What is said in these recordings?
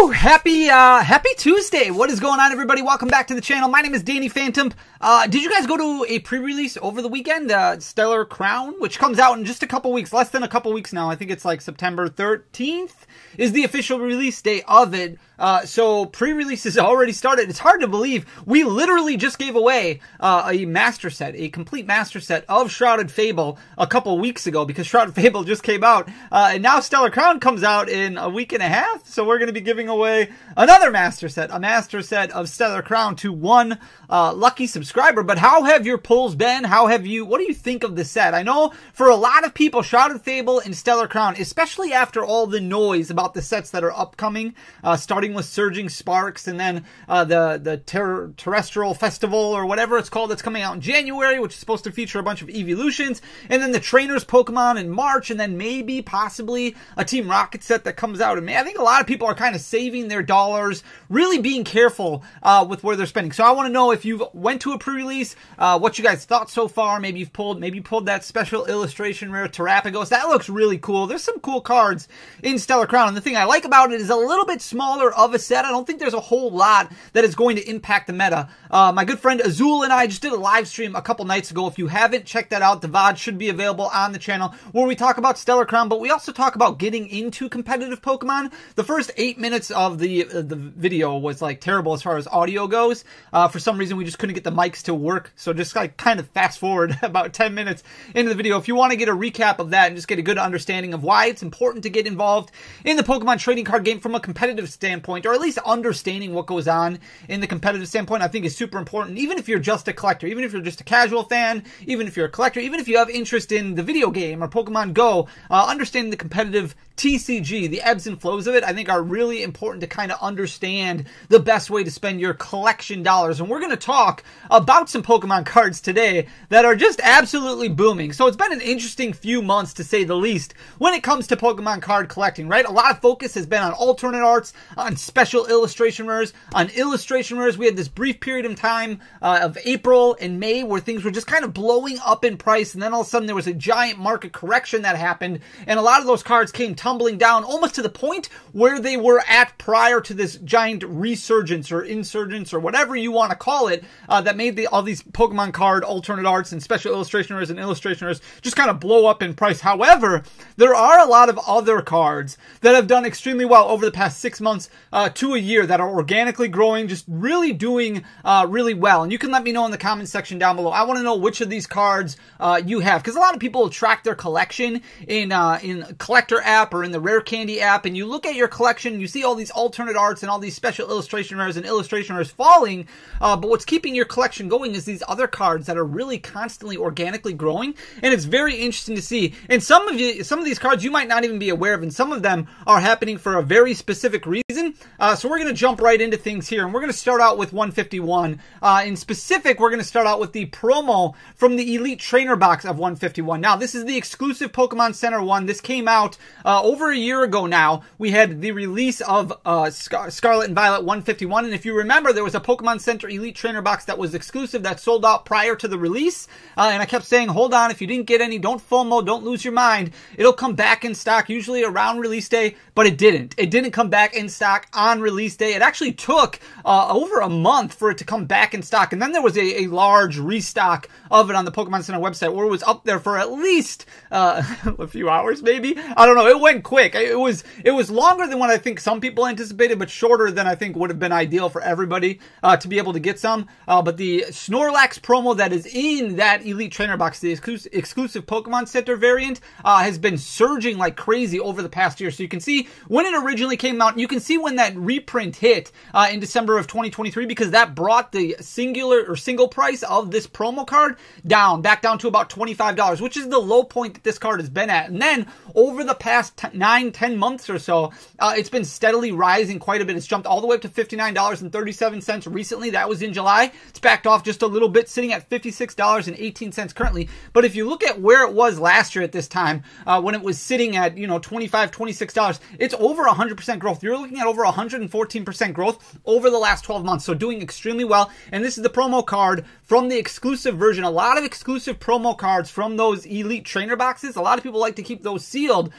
Woo! Happy Tuesday. What is going on, everybody? Welcome back to the channel. My name is Danny Phantom. Did you guys go to a pre-release over the weekend? Stellar Crown, which comes out in just a couple weeks, less than a couple weeks now. I think it's like September 13th is the official release date of it. So pre-release has already started. It's hard to believe. We literally just gave away a master set, a complete master set of Shrouded Fable a couple weeks ago because Shrouded Fable just came out. And now Stellar Crown comes out in a week and a half. So we're going to be giving away another master set, a master set of Stellar Crown to one lucky subscriber. But how have your pulls been? What do you think of the set? I know for a lot of people, Shrouded Fable and Stellar Crown, especially after all the noise about the sets that are upcoming, starting with Surging Sparks and then the Terrestrial Festival or whatever it's called that's coming out in January, which is supposed to feature a bunch of evolutions, and then the Trainers Pokemon in March, and then maybe possibly a Team Rocket set that comes out in May. I think a lot of people are kind of saving their dollars, really being careful with where they're spending. So I want to know if you went to a pre-release, what you guys thought so far. Maybe you pulled that special illustration rare Terrapagos. That looks really cool. There's some cool cards in Stellar Crown, and the thing I like about it is a little bit smaller of a set. I don't think there's a whole lot that is going to impact the meta. My good friend Azul and I just did a live stream a couple nights ago. If you haven't checked that out, the VOD should be available on the channel, where we talk about Stellar Crown, but we also talk about getting into competitive Pokemon. The first 8 minutes of the video was like terrible as far as audio goes. For some reason, we just couldn't get the mics to work, so just like kind of fast forward about 10 minutes into the video. If you want to get a recap of that and just get a good understanding of why it's important to get involved in the Pokemon trading card game from a competitive standpoint, or at least understanding what goes on in the competitive standpoint, I think is super important. Even if you're just a collector, even if you're just a casual fan, even if you're a collector, even if you have interest in the video game or Pokemon Go, understanding the competitive TCG, the ebbs and flows of it, I think are really important to kind of understand the best way to spend your collection dollars. And we're going to talk about some Pokemon cards today that are just absolutely booming. So it's been an interesting few months, to say the least, when it comes to Pokemon card collecting, right? A lot of focus has been on alternate arts, on special illustration rares, on illustration rares. We had this brief period of time of April and May where things were just kind of blowing up in price, and then all of a sudden there was a giant market correction that happened, and a lot of those cards came tumbling down almost to the point where they were at prior to this giant resurgence or insurgence or whatever you want to call it, that made all these Pokemon card alternate arts and special illustration rares and illustration rares just kind of blow up in price. However, there are a lot of other cards that have done extremely well over the past 6 months to a year that are organically growing, just really doing really well. And you can let me know in the comments section down below. I want to know which of these cards you have, because a lot of people track their collection in Collector app or in the Rare Candy app, and you look at your collection, you see all these alternate arts and all these special illustration rares and illustration rares falling, but what's keeping your collection going is these other cards that are really constantly organically growing, and it's very interesting to see. And some of these cards you might not even be aware of, and some of them are happening for a very specific reason. So we're going to jump right into things here, and we're going to start out with 151. In specific, we're going to start out with the promo from the Elite Trainer box of 151. Now, this is the exclusive Pokemon Center one. This came out over a year ago now. We had the release of Scarlet and Violet 151, and if you remember, there was a Pokemon Center Elite Trainer box that was exclusive that sold out prior to the release, and I kept saying, hold on, if you didn't get any, don't FOMO, don't lose your mind. It'll come back in stock usually around release day, but it didn't. It didn't come back in stock on release day. It actually took over a month for it to come back in stock, and then there was a large restock of it on the Pokemon Center website where it was up there for at least a few hours, maybe. I don't know. It went quick. It was longer than what I think some people anticipated, but shorter than I think would have been ideal for everybody to be able to get some. But the Snorlax promo that is in that Elite Trainer box, the exclusive Pokemon Center variant, has been surging like crazy over the past year. So you can see when it originally came out, you can see when that reprint hit in December of 2023, because that brought the single price of this promo card back down to about $25, which is the low point that this card has been at. And then over the past 9-10 months or so, it's been steadily rising quite a bit. It's jumped all the way up to $59.37 recently. That was in July. It's backed off just a little bit, sitting at $56.18 currently. But if you look at where it was last year at this time, when it was sitting at, $25, $26, it's over 100% growth. You're looking at over 114% growth over the last 12 months. So doing extremely well. And this is the promo card from the exclusive version. A lot of exclusive promo cards from those Elite Trainer boxes. A lot of people like to keep those sealed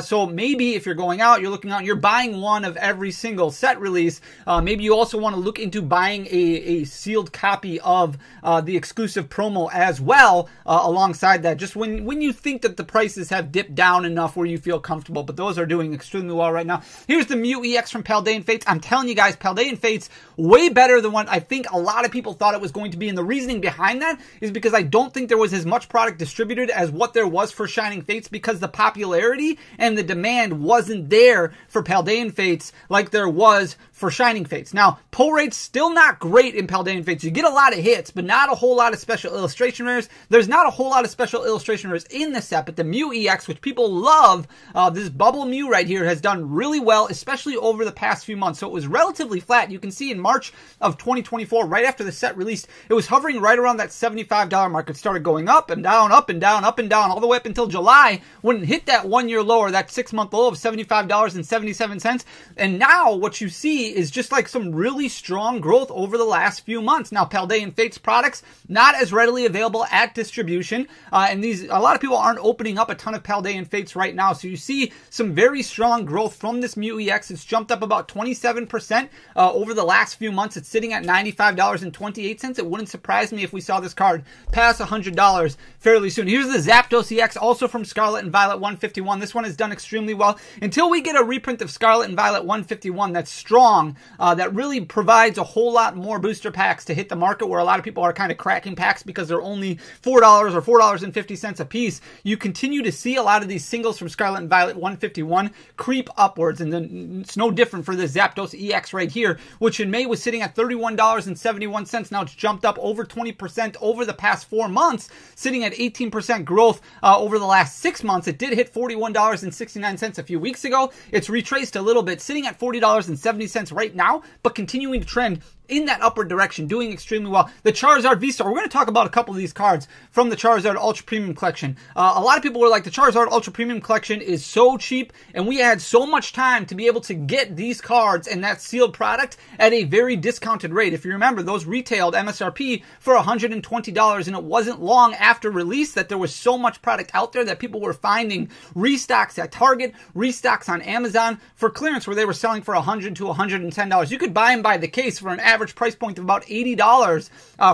so So maybe if you're going out, you're looking out, you're buying one of every single set release. Maybe you also want to look into buying a sealed copy of the exclusive promo as well alongside that. Just when you think that the prices have dipped down enough where you feel comfortable, but those are doing extremely well right now. Here's the Mew EX from Paldean Fates. I'm telling you guys, Paldean Fates, way better than what I think a lot of people thought it was going to be. And the reasoning behind that is because I don't think there was as much product distributed as what there was for Shining Fates, because the popularity and the demand wasn't there for Paldean Fates like there was for Shining Fates. Now, pull rate's still not great in Paldean Fates. You get a lot of hits, but not a whole lot of special illustration rares. There's not a whole lot of special illustration rares in the set, but the Mew EX, which people love, this bubble Mew right here, has done really well, especially over the past few months. So it was relatively flat. You can see in March of 2024, right after the set released, it was hovering right around that $75 mark. It started going up and down, up and down, up and down, all the way up until July, when it hit that 1 year low, or that 6-month low of $75.77. And now what you see is just like some really strong growth over the last few months. Now, Paldean Fates products, not as readily available at distribution. And a lot of people aren't opening up a ton of Paldean Fates right now. So you see some very strong growth from this Mew EX. It's jumped up about 27% over the last few months. It's sitting at $95.28. It wouldn't surprise me if we saw this card pass $100 fairly soon. Here's the Zapdos EX, also from Scarlet and Violet 151. This one has done extremely well. Until we get a reprint of Scarlet and Violet 151 that's strong, that really provides a whole lot more booster packs to hit the market, where a lot of people are kind of cracking packs because they're only $4 or $4.50 a piece. You continue to see a lot of these singles from Scarlet and Violet 151 creep upwards, and then it's no different for the Zapdos EX right here, which in May was sitting at $31.71. Now it's jumped up over 20% over the past 4 months, sitting at 18% growth over the last 6 months. It did hit $41.69 a few weeks ago. It's retraced a little bit, sitting at $40.70 right now, but continuing to trend in that upward direction, doing extremely well. The Charizard V-Star, we're going to talk about a couple of these cards from the Charizard Ultra Premium Collection. A lot of people were like, the Charizard Ultra Premium Collection is so cheap, and we had so much time to be able to get these cards and that sealed product at a very discounted rate. If you remember, those retailed MSRP for $120, and it wasn't long after release that there was so much product out there that people were finding restocks at Target, restocks on Amazon for clearance, where they were selling for $100 to $110. You could buy them by the case for an average price point of about $80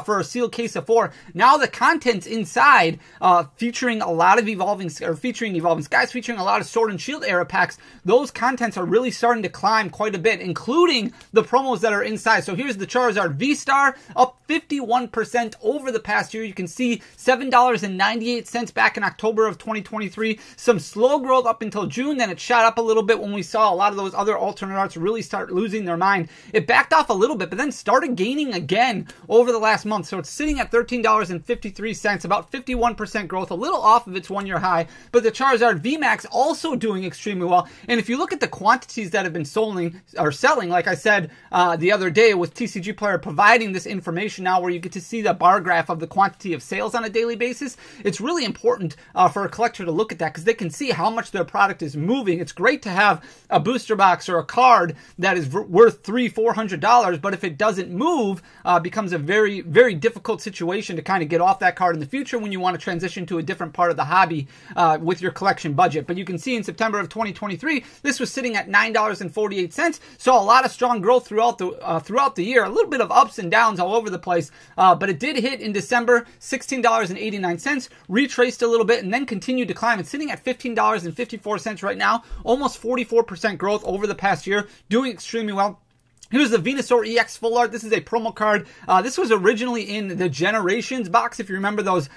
for a sealed case of 4. Now the contents inside, featuring a lot of Evolving Skies, featuring a lot of Sword and Shield era packs, those contents are really starting to climb quite a bit, including the promos that are inside. So here's the Charizard V-Star, up 51% over the past year. You can see $7.98 back in October of 2023. Some slow growth up until June, then it shot up a little bit when we saw a lot of those other alternate arts really start losing their mind. It backed off a little bit, but then started gaining again over the last month. So it's sitting at $13.53, about 51% growth, a little off of its 1 year high. But the Charizard VMAX also doing extremely well. And if you look at the quantities that have been selling, like I said the other day, with TCG Player providing this information now, where you get to see the bar graph of the quantity of sales on a daily basis, it's really important for a collector to look at that, because they can see how much their product is moving. It's great to have a booster box or a card that is worth $300-400, but if it doesn't move, becomes a very, very difficult situation to kind of get off that card in the future when you want to transition to a different part of the hobby with your collection budget. But you can see in September of 2023, this was sitting at $9.48. So a lot of strong growth throughout the year, a little bit of ups and downs all over the place, but it did hit in December $16.89, retraced a little bit, and then continued to climb. It's sitting at $15.54 right now, almost 44% growth over the past year, doing extremely well. Here's the Venusaur EX Full Art. This is a promo card. This was originally in the Generations box, if you remember those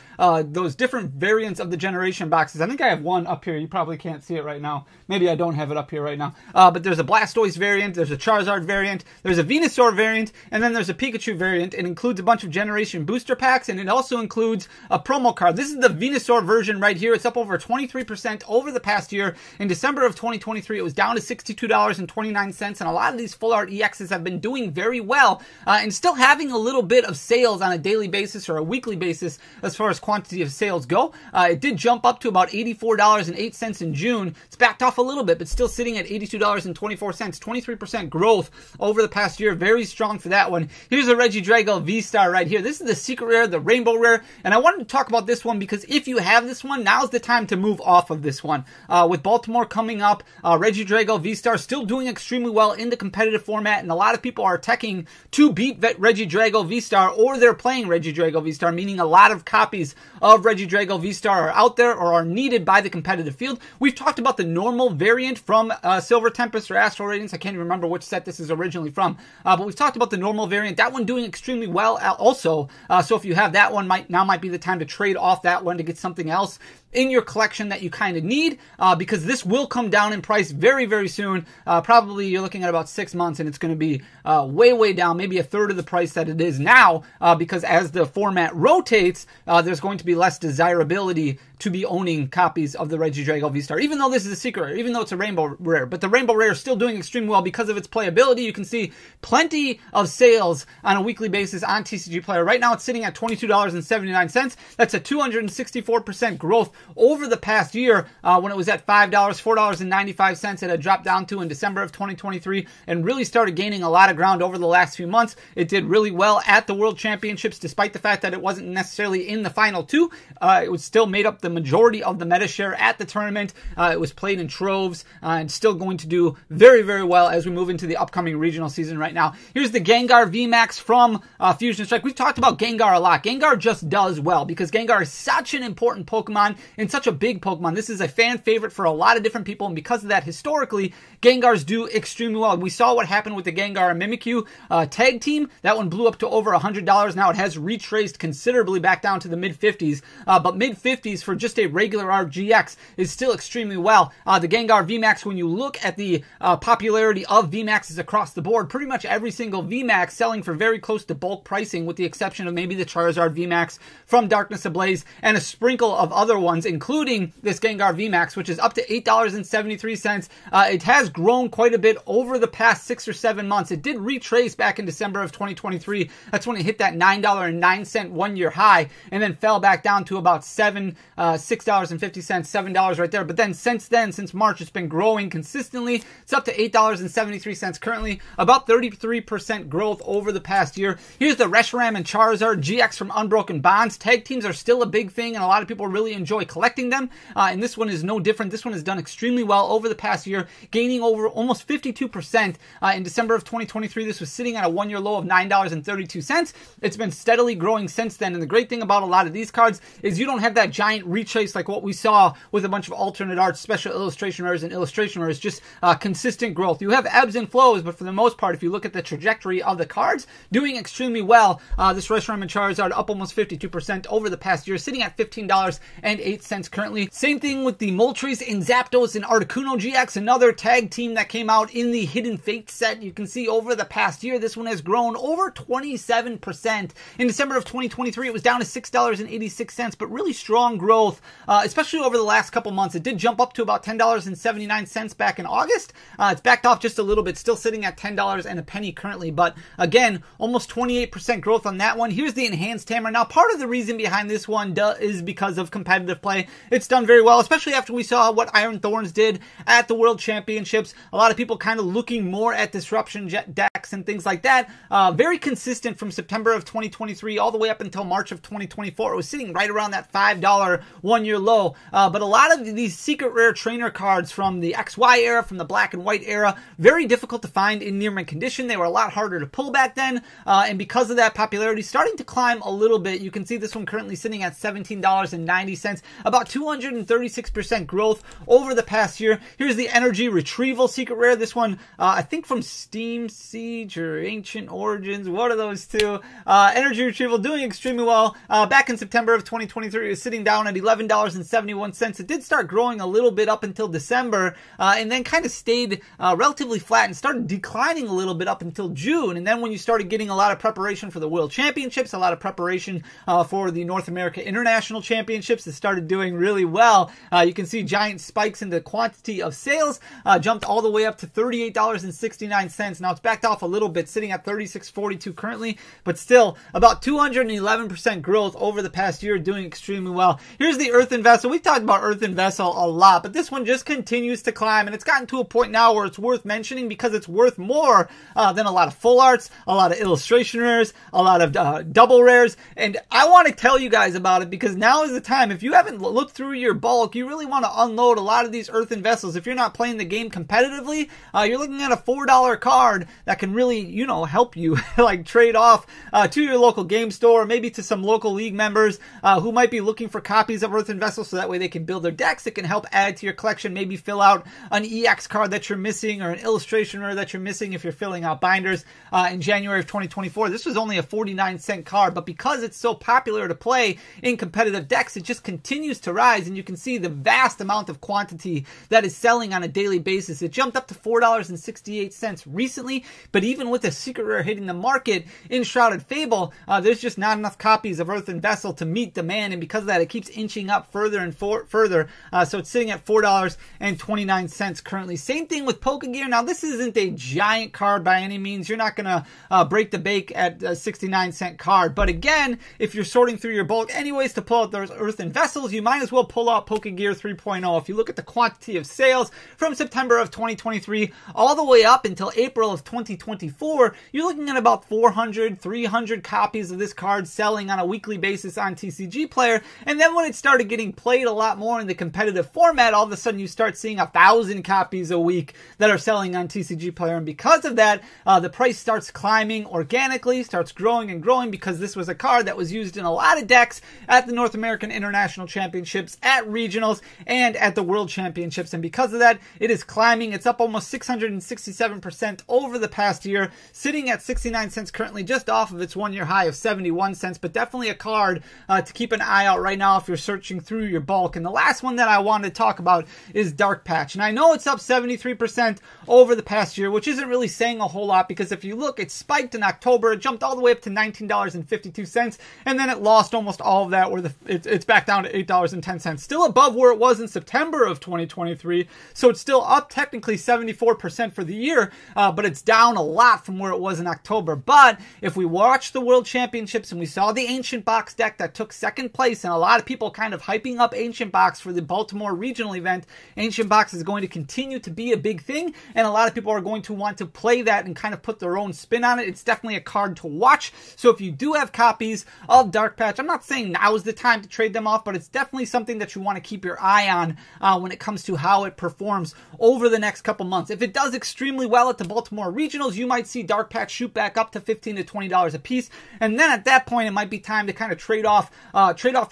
different variants of the Generation boxes. I think I have one up here. You probably can't see it right now. Maybe I don't have it up here right now. But there's a Blastoise variant, there's a Charizard variant, there's a Venusaur variant, and then there's a Pikachu variant. It includes a bunch of Generation booster packs, and it also includes a promo card. This is the Venusaur version right here. It's up over 23% over the past year. In December of 2023, it was down to $62.29, and a lot of these Full Art EXs prices have been doing very well and still having a little bit of sales on a daily basis or a weekly basis as far as quantity of sales go. It did jump up to about $84.08 in June. It's backed off a little bit, but still sitting at $82.24, 23% growth over the past year. Very strong for that one. Here's a Regidrago V-Star right here. This is the secret rare, the rainbow rare, and I wanted to talk about this one because if you have this one, now's the time to move off of this one. With Baltimore coming up, Regidrago V-Star still doing extremely well in the competitive format, and a lot of people are teching to beat Regidrago V-Star, or they're playing Regidrago V-Star, meaning a lot of copies of Regidrago V-Star are out there or are needed by the competitive field. We've talked about the normal variant from Silver Tempest or Astral Radiance. I can't even remember which set this is originally from, but we've talked about the normal variant. That one doing extremely well also. So if you have that one, now might be the time to trade off that one to get something else in your collection that you kind of need, because this will come down in price very, very soon. Probably you're looking at about 6 months, and it's going to be way, way down, maybe a third of the price that it is now, because as the format rotates, there's going to be less desirability to be owning copies of the Regidrago V-Star, even though this is a secret rare, even though it's a rainbow rare. But the rainbow rare is still doing extremely well because of its playability. You can see plenty of sales on a weekly basis on TCG Player. Right now it's sitting at $22.79. That's a 264% growth over the past year, when it was at $5, $4.95 it had dropped down to in December of 2023, and really started gaining a lot of ground over the last few months. It did really well at the World Championships, despite the fact that it wasn't necessarily in the final two. It was still made up the majority of the meta share at the tournament. It was played in troves, and still going to do very, very well as we move into the upcoming regional season right now. Here's the Gengar VMAX from Fusion Strike. We've talked about Gengar a lot. Gengar just does well because Gengar is such an important Pokemon and such a big Pokemon. This is a fan favorite for a lot of different people, and because of that, historically, Gengars do extremely well. We saw what happened with the Gengar and Mimikyu tag team. That one blew up to over $100. Now it has retraced considerably back down to the mid-50s, but mid-50s for just a regular RGX is still extremely well. The Gengar VMAX, when you look at the popularity of VMAXs across the board, pretty much every single VMAX selling for very close to bulk pricing, with the exception of maybe the Charizard VMAX from Darkness Ablaze and a sprinkle of other ones, including this Gengar VMAX, which is up to $8.73. It has grown quite a bit over the past 6 or 7 months. It did retrace back in December of 2023. That's when it hit that $9.09 one-year high, and then fell back down to about $6.50, $7 right there. But then since March, it's been growing consistently. It's up to $8.73 currently, about 33% growth over the past year. Here's the Reshiram and Charizard GX from Unbroken Bonds. Tag teams are still a big thing, and a lot of people really enjoy collecting them, and this one is no different. This one has done extremely well over the past year, gaining over almost 52% in December of 2023. This was sitting at a one-year low of $9.32. It's been steadily growing since then, and the great thing about a lot of these cards is you don't have that giant retrace like what we saw with a bunch of alternate art, special illustration rares, and illustration rares. Just consistent growth. You have ebbs and flows, but for the most part, if you look at the trajectory of the cards, doing extremely well. This Reshiram and Charizard up almost 52% over the past year, sitting at $15.08 currently. Same thing with the Moltres and Zapdos and Articuno GX, another tag team that came out in the Hidden Fate set. You can see over the past year, this one has grown over 27%. In December of 2023, it was down to $6.86, but really strong growth, especially over the last couple months. It did jump up to about $10.79 back in August. It's backed off just a little bit, still sitting at $10 and a penny currently, but again, almost 28% growth on that one. Here's the Enhanced Hammer. Now, part of the reason behind this one is because of competitive play. It's done very well, especially after we saw what Iron Thorns did at the World Championships. A lot of people kind of looking more at disruption decks and things like that. Very consistent from September of 2023 all the way up until March of 2024. It was sitting right around that $5 one-year low. But a lot of these secret rare trainer cards from the XY era, from the black and white era, very difficult to find in near mint condition. They were a lot harder to pull back then. And because of that, popularity starting to climb a little bit. You can see this one currently sitting at $17.90, about 236% growth over the past year. Here's the Energy Retrieval secret rare. This one, I think from Steam Siege or Ancient Origins, one of those two. Energy Retrieval doing extremely well. Back in September of 2023, it was sitting down at $11.71. It did start growing a little bit up until December, and then kind of stayed relatively flat and started declining a little bit up until June. And then when you started getting a lot of preparation for the World Championships, a lot of preparation for the North America International Championships, it started doing really well. You can see giant spikes in the quantity of sales, jumped all the way up to $38.69. Now it's backed off a little bit, sitting at $36.42 currently, but still about 211% growth over the past year, doing extremely well. Here's the Earthen Vessel. We've talked about Earthen Vessel a lot, but this one just continues to climb, and it's gotten to a point now where it's worth mentioning because it's worth more than a lot of full arts, a lot of illustration rares, a lot of double rares, and I want to tell you guys about it because now is the time. If you haven't looked through your bulk, you really want to unload a lot of these Earthen Vessels. If you're not playing the game competitively, you're looking at a $4 card that can really, you know, help you like trade off to your local game store, maybe to some local league members who might be looking for copies of Earthen Vessels so that way they can build their decks. It can help add to your collection, maybe fill out an EX card that you're missing or an illustration rare that you're missing if you're filling out binders. In January of 2024, this was only a 49-cent card, but because it's so popular to play in competitive decks, it just continues to rise, and you can see the vast amount of quantity that is selling on a daily basis. It jumped up to $4.68 recently, but even with a secret rare hitting the market in Shrouded Fable, there's just not enough copies of Earthen Vessel to meet demand, and because of that, it keeps inching up further and further. So it's sitting at $4.29 currently. Same thing with Pokegear. Now, this isn't a giant card by any means. You're not going to break the bank at a 69-cent card. But again, if you're sorting through your bulk anyways to pull out those Earthen Vessels, you might as well pull out Pokegear 3.0. If you look at the quantity of sales from September of 2023 all the way up until April of 2024, you're looking at about 400, 300 copies of this card selling on a weekly basis on TCG Player. And then when it started getting played a lot more in the competitive format, all of a sudden you start seeing 1,000 copies a week that are selling on TCG Player. And because of that, the price starts climbing organically, starts growing and growing, because this was a card that was used in a lot of decks at the North American International Championships, at regionals, and at the World Championships. And because of that, it is climbing. It's up almost 667% over the past year, sitting at 69 cents currently, just off of its one-year high of 71 cents, but definitely a card to keep an eye out right now if you're searching through your bulk. And the last one that I wanted to talk about is Dark Patch. And I know it's up 73% over the past year, which isn't really saying a whole lot, because if you look, it spiked in October, it jumped all the way up to $19.52, and then it lost almost all of that, where it's back down to $8.10. Still above where it was in September of 2023, so it's still up technically 74% for the year, but it's down a lot from where it was in October. But if we watched the World Championships and we saw the Ancient Box deck that took second place, and a lot of people kind of hyping up Ancient Box for the Baltimore regional event, Ancient Box is going to continue to be a big thing, and a lot of people are going to want to play that and kind of put their own spin on it. It's definitely a card to watch. So if you do have copies of Dark Patch, I'm not saying now is the time to trade them off, but it's definitely something that you want to keep your eye on when it comes to how it performs over the next couple months. If it does extremely well at the Baltimore regionals, you might see Dark Patch shoot back up to $15 to $20 a piece, and then at that point it might be time to kind of trade off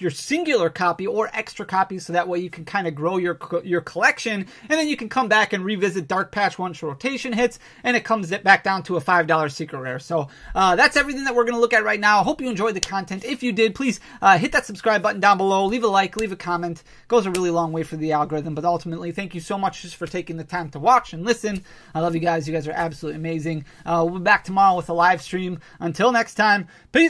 your singular copy or extra copies, so that way you can kind of grow your collection, and then you can come back and revisit Dark Patch once rotation hits and it comes back down to a $5 secret rare. So that's everything that we're going to look at right now. I hope you enjoyed the content. If you did, please hit that subscribe button down below, leave a like, leave a comment. It goes a really long way for the algorithm, but ultimately, thank you so much just for taking the time to watch and listen. I love you guys. You guys are absolutely amazing. We'll be back tomorrow with a live stream. Until next time, peace.